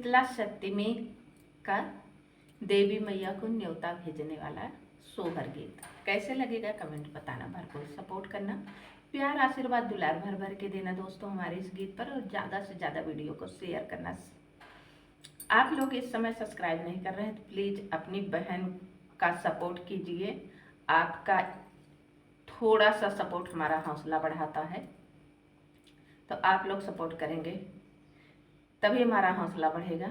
शीतला सप्तमी का देवी मैया को न्योता भेजने वाला सोहर गीत कैसे लगेगा कमेंट बताना, भरपूर सपोर्ट करना, प्यार आशीर्वाद दुलार भर भर के देना दोस्तों हमारे इस गीत पर, और ज़्यादा से ज़्यादा वीडियो को शेयर करना। आप लोग इस समय सब्सक्राइब नहीं कर रहे हैं तो प्लीज़ अपनी बहन का सपोर्ट कीजिए। आपका थोड़ा सा सपोर्ट हमारा हौसला बढ़ाता है, तो आप लोग सपोर्ट करेंगे तभी हमारा हौसला बढ़ेगा।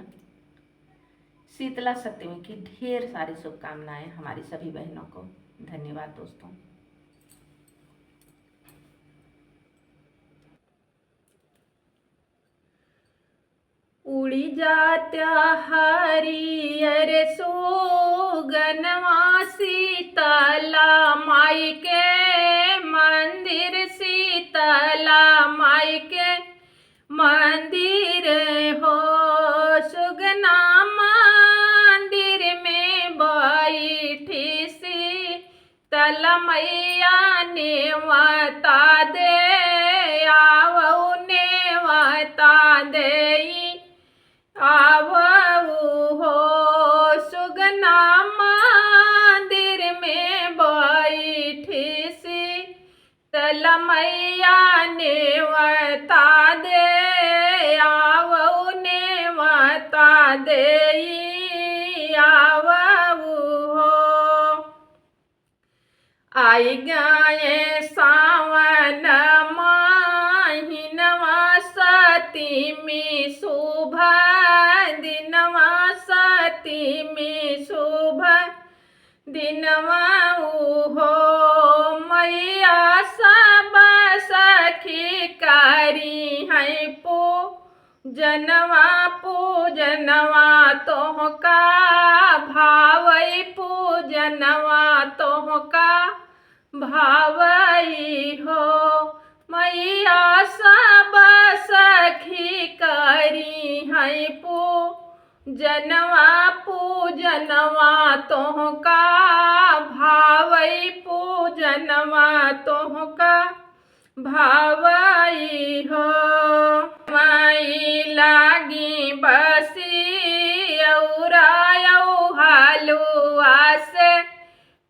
शीतला सप्तमी की ढेर सारी शुभकामनाएं हमारी सभी बहनों को। धन्यवाद दोस्तों। उड़ी जात्या हरियर सुगनवा शीतला माई के मंदिर, शीतला माई के मंदिर हो। सुगना मंदिर में बैठी शीतला मैया नेवता दे आवऊ, नेवता दे आवऊ हो। सुगना मंदिर में बैठी शीतला मैया नेवता दे आवऊ, नेवता दे आवऊ हो। आई गए सावन महीनवा सप्तमी शुभ दिनवा, सप्तमी शुभ दिनवा हो। मैया सब सखी करी है पूजनवा, पूजनवा तोहका भावई, पूजनवा तोहका भावई हो। मैया सब सखी करी है पूजनवा, पूजनवा तोहका भावई, पूजनवा तोहका भावई हो। माई लागी बसी औरायऊ हालुआ से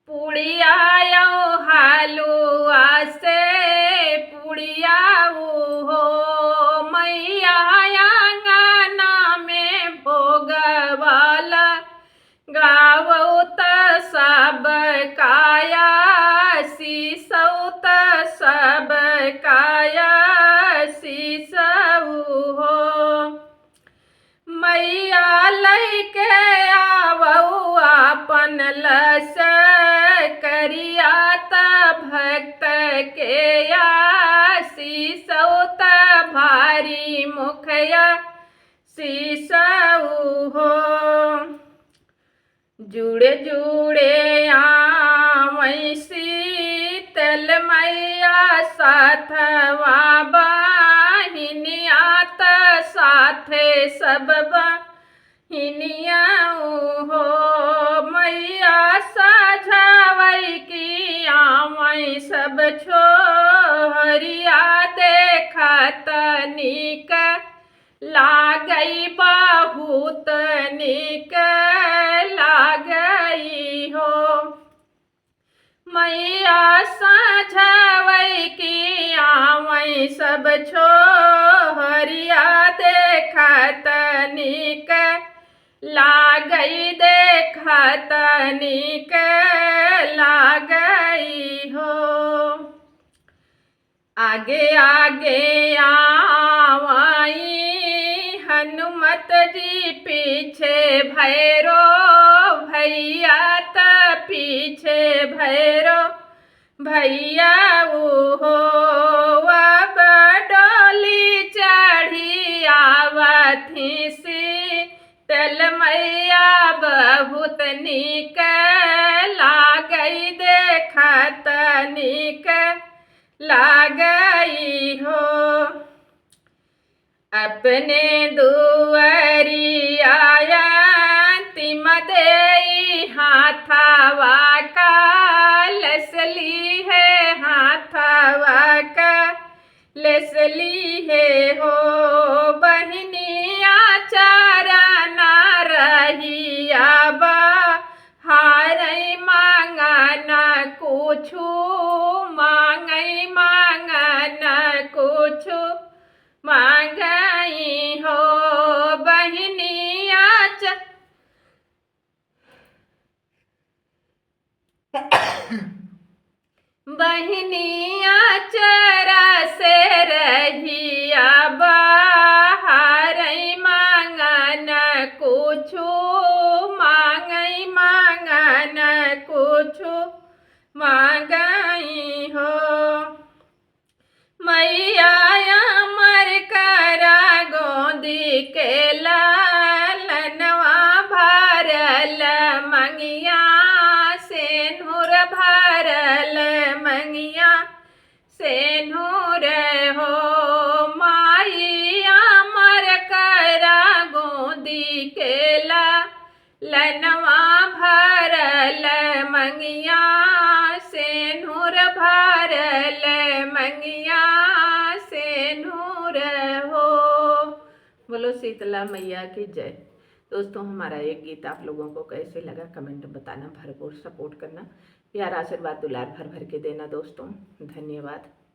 पुड़ियायऊ, हालुआ से पुड़ियाऊ हो। मैया आंगना में भोगवाला गावऊ त सब काया सीसऊ, त सब काया सीसऊ हो। मैया लैके आवऊ आपन लस करिया त भक्त के आशीषऊ, त भारी मुखया शीसऊ हो। जुड़े जुड़े आवई शीतल मैया साथवा बहिनिया, त साथे सब बहिनिया हो। मैया साझावई की आवई सब छोहरिया, देखत नीक लागई बहुत नीक लागई हो। मैया साझावई की आवई सब छोहरिया, देखत नीक लागई, देखत नीक लागई हो। आगे आगे आवई हनुमत जी, पीछे भैरो भैया, त पीछे भैरो भैया हो। अब डोली चढ़ी आवथी शीतल मैया, बहुत नीक लागई, देखत नीक लागई हो। अपने दुआरिया तिम देई हाथवा का लसली है, हाथवा का लसली है हो। बहनिया चारा कुछु मांगई मांगन कुछु मांगई हो बहनिया बहनिया चरा से रहिया बाहर मांगन कुछु मांगई मांगन कुछु मांगई हो मैया अमर करा गोदी के लालनवा भरल मंगिया सेनुर भरल मंगिया सेनुर हो माई अमर करा गोदी के लालनवा भरल मंगिया सेनुर भरल मंगिया सेनुर हो। बोलो शीतला मैया की जय। दोस्तों हमारा एक गीत आप लोगों को कैसे लगा कमेंट में बताना, भरपूर सपोर्ट करना, प्यार आशीर्वाद दुलार भर भर के देना दोस्तों। धन्यवाद।